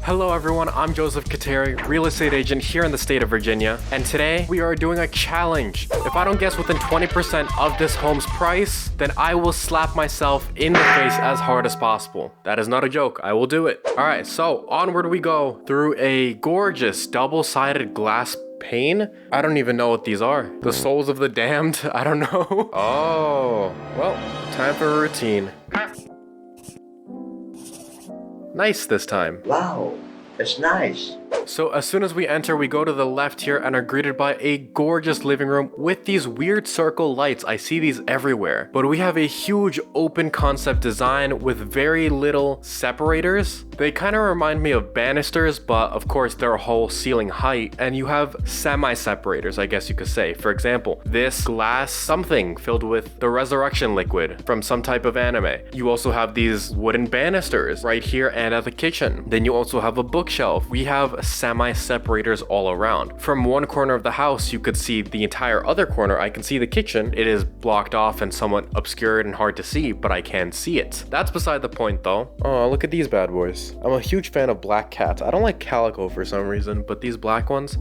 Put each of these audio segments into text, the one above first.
Hello everyone, I'm Joseph Khateri, real estate agent here in the state of Virginia, and today we are doing a challenge. If I don't guess within 20% of this home's price, then I will slap myself in the face as hard as possible. That is not a joke, I will do it. Alright, so onward we go through a gorgeous double-sided glass pane. I don't even know what these are. The souls of the damned? I don't know. Oh, well, time for a routine. Nice this time. Wow, it's nice. So as soon as we enter, we go to the left here and are greeted by a gorgeous living room with these weird circle lights. I see these everywhere. But we have a huge open concept design with very little separators. They kind of remind me of banisters, but of course they're a whole ceiling height. And you have semi-separators, I guess you could say. For example, this glass something filled with the resurrection liquid from some type of anime. You also have these wooden banisters right here and at the kitchen. Then you also have a bookshelf. We have semi-separators all around. From one corner of the house, you could see the entire other corner. I can see the kitchen. It is blocked off and somewhat obscured and hard to see, but I can see it. That's beside the point though. Oh, look at these bad boys. I'm a huge fan of black cats. I don't like calico for some reason, but these black ones.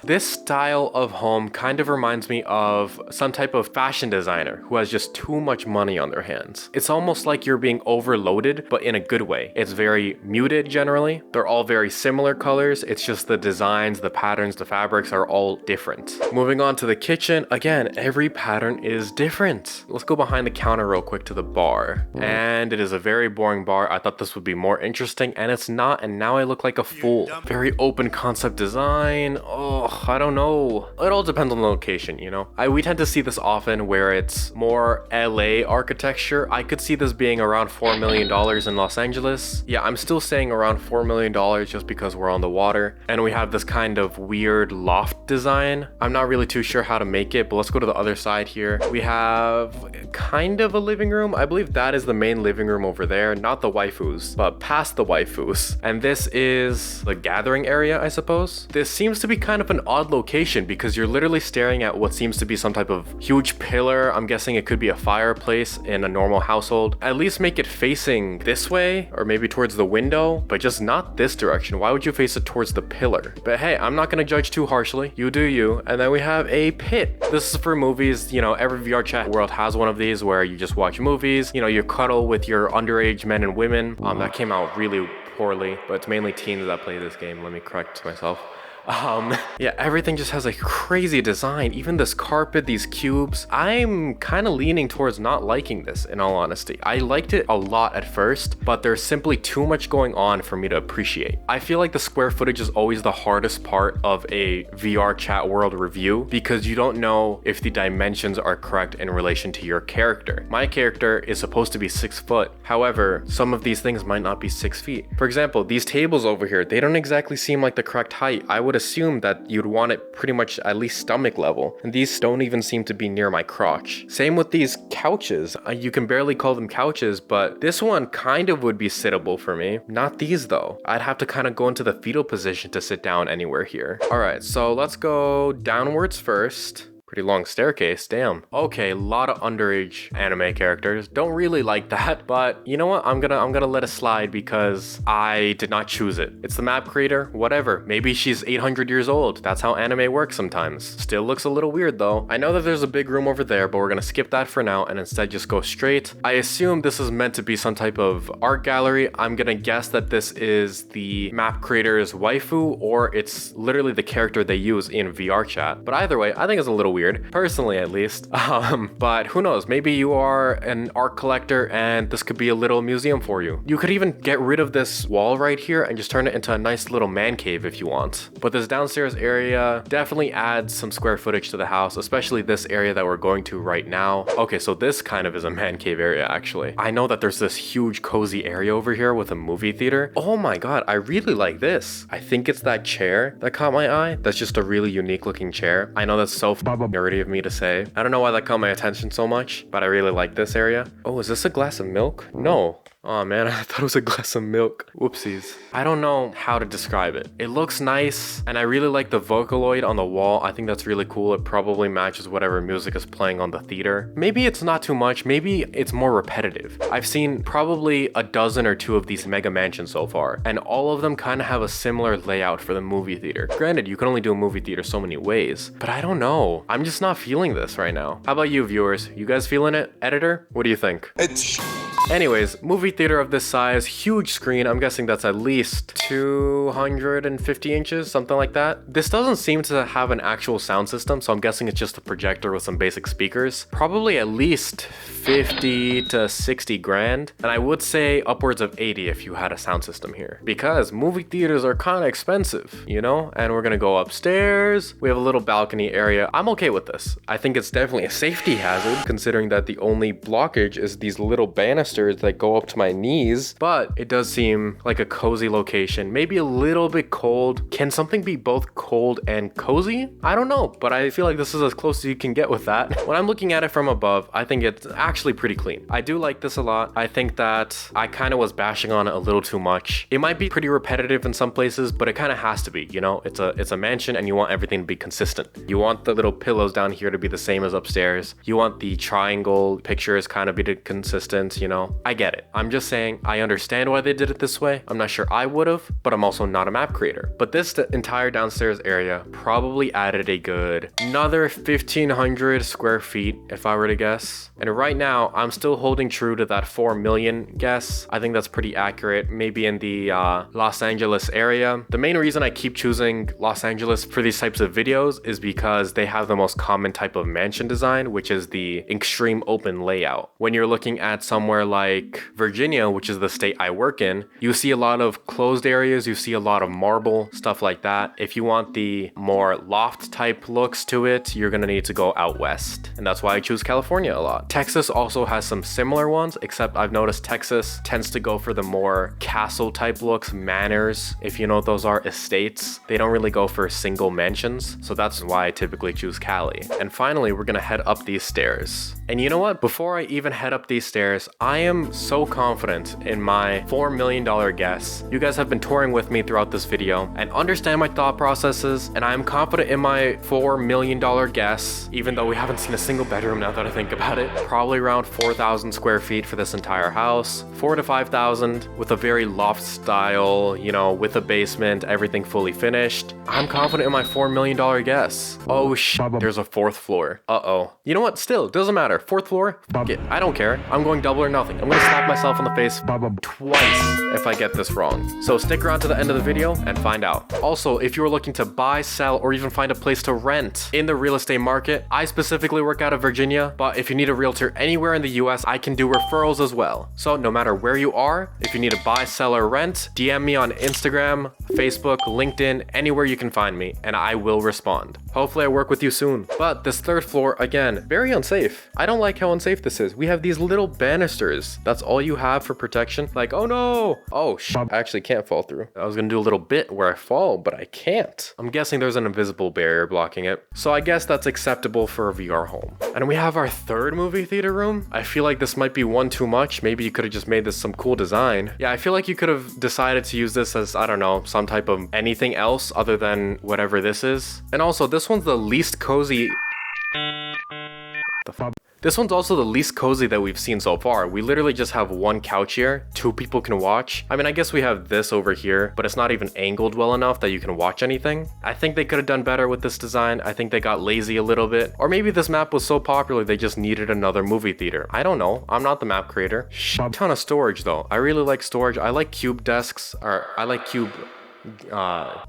This style of home kind of reminds me of some type of fashion designer who has just too much money on their hands. It's almost like you're being overloaded, but in a good way. It's very muted generally. They're all very similar colors. It's just the designs, the patterns, the fabrics are all different. Moving on to the kitchen, again, every pattern is different. Let's go behind the counter real quick to the bar. And it is a very boring bar. I thought this would be more interesting and it's not, and now I look like a fool. Very open concept design. Oh, I don't know. It all depends on the location, you know? We tend to see this often where it's more LA architecture. I could see this being around $4 million in Los Angeles. Yeah, I'm still saying around $4 million just because we're on the water. And we have this kind of weird loft design. I'm not really too sure how to make it, but let's go to the other side here. We have kind of a living room. I believe that is the main living room over there, not the waifus, but past the waifus. And this is the gathering area, I suppose. This seems to be kind of an odd location because you're literally staring at what seems to be some type of huge pillar. I'm guessing it could be a fireplace in a normal household. At least make it facing this way or maybe towards the window, but just not this direction. Why would you face it towards the pillar? But hey, I'm not gonna judge too harshly. You do you. And then we have a pit. This is for movies. You know, every VRChat world has one of these where you just watch movies. You know, you cuddle with your underage men and women. That came out really poorly, but it's mainly teens that play this game. Let me correct myself. Yeah, everything just has a crazy design. Even this carpet, these cubes. I'm kind of leaning towards not liking this, in all honesty. I liked it a lot at first, but there's simply too much going on for me to appreciate. I feel like the square footage is always the hardest part of a VR chat world review because you don't know if the dimensions are correct in relation to your character. My character is supposed to be 6 foot. However, some of these things might not be 6 feet. For example, these tables over here, they don't exactly seem like the correct height. I would assume that you'd want it pretty much at least stomach level, and these don't even seem to be near my crotch. Same with these couches. You can barely call them couches, but this one kind of would be sittable for me. Not these though. I'd have to kind of go into the fetal position to sit down anywhere here. All right, so let's go downwards first. Pretty long staircase, damn. Okay, a lot of underage anime characters. Don't really like that, but you know what? I'm gonna let it slide because I did not choose it. It's the map creator, whatever. Maybe she's 800 years old. That's how anime works sometimes. Still looks a little weird though. I know that there's a big room over there, but we're gonna skip that for now and instead just go straight. I assume this is meant to be some type of art gallery. I'm gonna guess that this is the map creator's waifu, or it's literally the character they use in VR chat. But either way, I think it's a little weird, personally at least. But who knows, maybe you are an art collector and this could be a little museum for you. You could even get rid of this wall right here and just turn it into a nice little man cave if you want. But this downstairs area definitely adds some square footage to the house, especially this area that we're going to right now. Okay, so this kind of is a man cave area actually. I know that there's this huge cozy area over here with a movie theater. Oh my god, I really like this. I think it's that chair that caught my eye. That's just a really unique looking chair. I know that's so nerdy of me to say. I don't know why that caught my attention so much, but I really like this area. Oh, is this a glass of milk? No. Oh man, I thought it was a glass of milk. Whoopsies. I don't know how to describe it. It looks nice, and I really like the Vocaloid on the wall. I think that's really cool. It probably matches whatever music is playing on the theater. Maybe it's not too much. Maybe it's more repetitive. I've seen probably a dozen or two of these mega mansions so far, and all of them kind of have a similar layout for the movie theater. Granted, you can only do a movie theater so many ways, but I don't know. I'm just not feeling this right now. How about you, viewers? You guys feeling it? Editor, what do you think? Anyways, movie theater of this size, huge screen. I'm guessing that's at least 250 inches, something like that. This doesn't seem to have an actual sound system, so I'm guessing it's just a projector with some basic speakers. Probably at least 50 to 60 grand. And I would say upwards of 80 if you had a sound system here, because movie theaters are kind of expensive, you know? And we're gonna go upstairs. We have a little balcony area. I'm okay with this. I think it's definitely a safety hazard, considering that the only blockage is these little banisters that go up to my knees, but it does seem like a cozy location. Maybe a little bit cold. Can something be both cold and cozy? I don't know, but I feel like this is as close as you can get with that. When I'm looking at it from above, I think it's actually pretty clean. I do like this a lot. I think that I kind of was bashing on it a little too much. It might be pretty repetitive in some places, but it kind of has to be, you know? It's a mansion, and you want everything to be consistent. You want the little pillows down here to be the same as upstairs. You want the triangle pictures kind of be consistent, you know? I get it. I'm just saying I understand why they did it this way. I'm not sure I would have, but I'm also not a map creator. But this entire downstairs area probably added a good another 1,500 square feet if I were to guess. And right now I'm still holding true to that 4 million guess. I think that's pretty accurate. Maybe in the Los Angeles area. The main reason I keep choosing Los Angeles for these types of videos is because they have the most common type of mansion design, which is the extreme open layout. When you're looking at somewhere like Virginia, which is the state I work in, you see a lot of closed areas, you see a lot of marble, stuff like that. If you want the more loft type looks to it, you're gonna need to go out west. And that's why I choose California a lot. Texas also has some similar ones, except I've noticed Texas tends to go for the more castle type looks, manors. If you know what those are, estates. They don't really go for single mansions. So that's why I typically choose Cali. And finally, we're gonna head up these stairs. And you know what? Before I even head up these stairs, I am so confident in my $4 million guess. You guys have been touring with me throughout this video and understand my thought processes, and I am confident in my $4 million guess, even though we haven't seen a single bedroom now that I think about it. Probably around 4,000 square feet for this entire house, 4,000 to 5,000 with a very loft style, you know, with a basement, everything fully finished. I'm confident in my $4 million guess. Oh there's a 4th floor. Uh-oh. You know what? Still, doesn't matter. 4th floor? Fuck it. I don't care. I'm going double or nothing. I'm gonna slap myself in the face twice if I get this wrong. So stick around to the end of the video and find out. Also, if you're looking to buy, sell, or even find a place to rent in the real estate market, I specifically work out of Virginia, but if you need a realtor anywhere in the US, I can do referrals as well. So no matter where you are, if you need to buy, sell, or rent, DM me on Instagram, Facebook, LinkedIn, anywhere you can find me, and I will respond. Hopefully I work with you soon. But this 3rd floor, again, very unsafe. I don't like how unsafe this is. We have these little banisters. That's all you have for protection. Like, oh no. Oh, I actually can't fall through. I was gonna do a little bit where I fall, but I can't. I'm guessing there's an invisible barrier blocking it. So I guess that's acceptable for a VR home. And we have our 3rd movie theater room. I feel like this might be one too much. Maybe you could have just made this some cool design. Yeah, I feel like you could have decided to use this as, I don't know, some type of anything else other than whatever this is. And also, this one's the least cozy. This one's also the least cozy that we've seen so far. We literally just have one couch here, 2 people can watch. I mean, I guess we have this over here, but it's not even angled well enough that you can watch anything. I think they could have done better with this design. I think they got lazy a little bit. Or maybe this map was so popular they just needed another movie theater. I don't know. I'm not the map creator. Ton of storage though. I really like storage. I like cube desks, or I like cube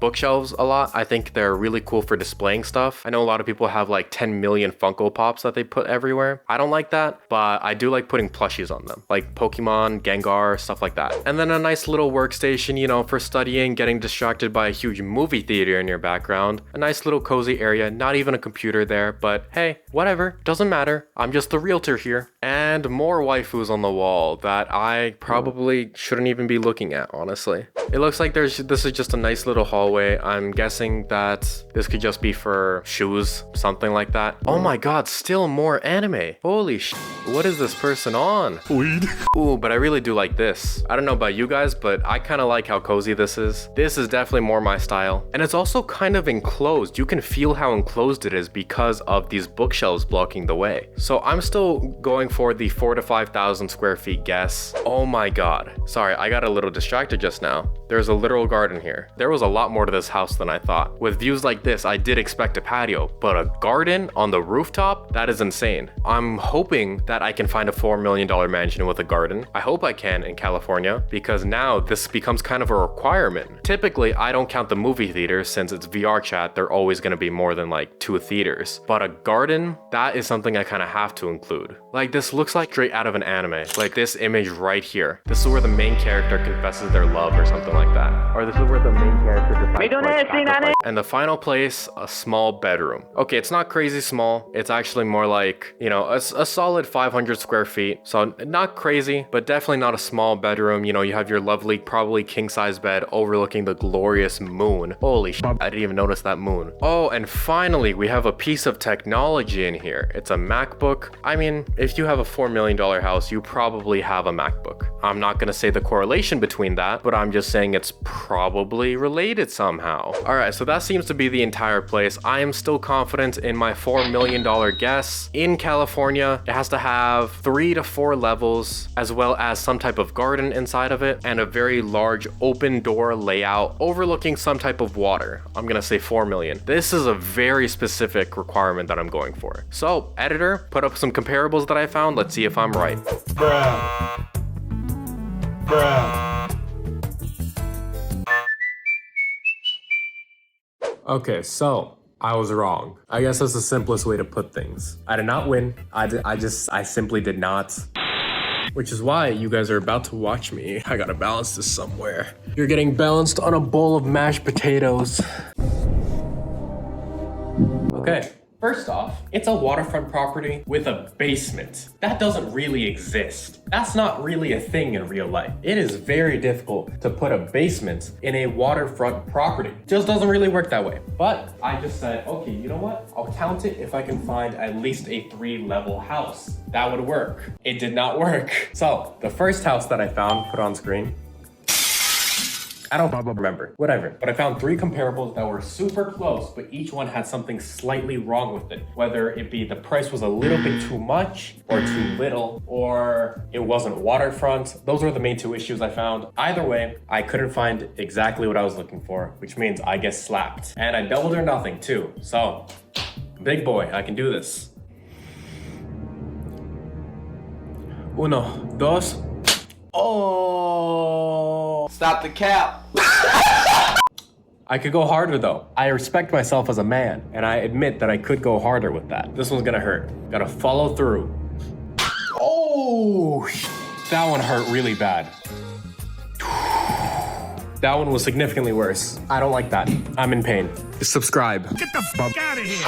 bookshelves a lot. I think they're really cool for displaying stuff. I know a lot of people have like 10 million Funko Pops that they put everywhere. I don't like that, but I do like putting plushies on them, like Pokemon, Gengar, stuff like that. And then a nice little workstation, you know, for studying, getting distracted by a huge movie theater in your background. A nice little cozy area, not even a computer there, but hey, whatever, doesn't matter. I'm just the realtor here. And more waifus on the wall that I probably shouldn't even be looking at, honestly. It looks like this is just a nice little hallway. I'm guessing that this could just be for shoes, something like that. Oh my god, still more anime. Holy sh. What is this person on? Weed. Ooh, but I really do like this. I don't know about you guys, but I kind of like how cozy this is. This is definitely more my style. And it's also kind of enclosed. You can feel how enclosed it is because of these bookshelves blocking the way. So I'm still going for the 4,000 to 5,000 square feet guess. Oh my God. Sorry, I got a little distracted just now. There's a literal garden here. There was a lot more to this house than I thought. With views like this, I did expect a patio, but a garden on the rooftop? That is insane. I'm hoping that I can find a $4 million mansion with a garden. I hope I can in California, because now this becomes kind of a requirement. Typically, I don't count the movie theaters since it's vrchat, they're always gonna be more than like 2 theaters. But a garden, that is something I kind of have to include. Like, this looks like straight out of an anime. Like this image right here. This is where the main character confesses their love or something like that. Or this is where the main character decides to, like, sacrifice. And the final place, a small bedroom. Okay, it's not crazy small. It's actually more like, you know, a solid 500 square feet. So not crazy, but definitely not a small bedroom. You know, you have your lovely, probably king-size bed overlooking the glorious moon. Holy shit, I didn't even notice that moon. Oh, and finally, we have a piece of technology in here. It's a MacBook. I mean, if you have a $4 million house, you probably have a MacBook. I'm not gonna say the correlation between that, but I'm just saying it's probably related somehow. All right, so that seems to be the entire place. I am still confident in my $4 million guess. In California, it has to have 3 to 4 levels, as well as some type of garden inside of it, and a very large open door layout overlooking some type of water. I'm gonna say 4 million. This is a very specific requirement that I'm going for. So, editor, put up some comparables that I found. Let's see if I'm right. Bruh. Bruh. Okay, so I was wrong. I guess that's the simplest way to put things. I did not win. I simply did not. Which is why you guys are about to watch me. I gotta balance this somewhere. You're getting balanced on a bowl of mashed potatoes. Okay. First off, it's a waterfront property with a basement. That doesn't really exist. That's not really a thing in real life. It is very difficult to put a basement in a waterfront property. Just doesn't really work that way. But I just said, okay, you know what? I'll count it if I can find at least a 3-level house. That would work. It did not work. So the first house that I found, put on screen, I don't remember, whatever. But I found 3 comparables that were super close, but each one had something slightly wrong with it. Whether it be the price was a little bit too much or too little, or it wasn't waterfront. Those were the main 2 issues I found. Either way, I couldn't find exactly what I was looking for, which means I get slapped. And I doubled or nothing too. So, big boy, I can do this. 1, 2. Oh! Stop the cap. I could go harder though. I respect myself as a man, and I admit that I could go harder with that. This one's gonna hurt. Gotta follow through. Oh! That one hurt really bad. That one was significantly worse. I don't like that. I'm in pain. Subscribe. Get the fuck out of here.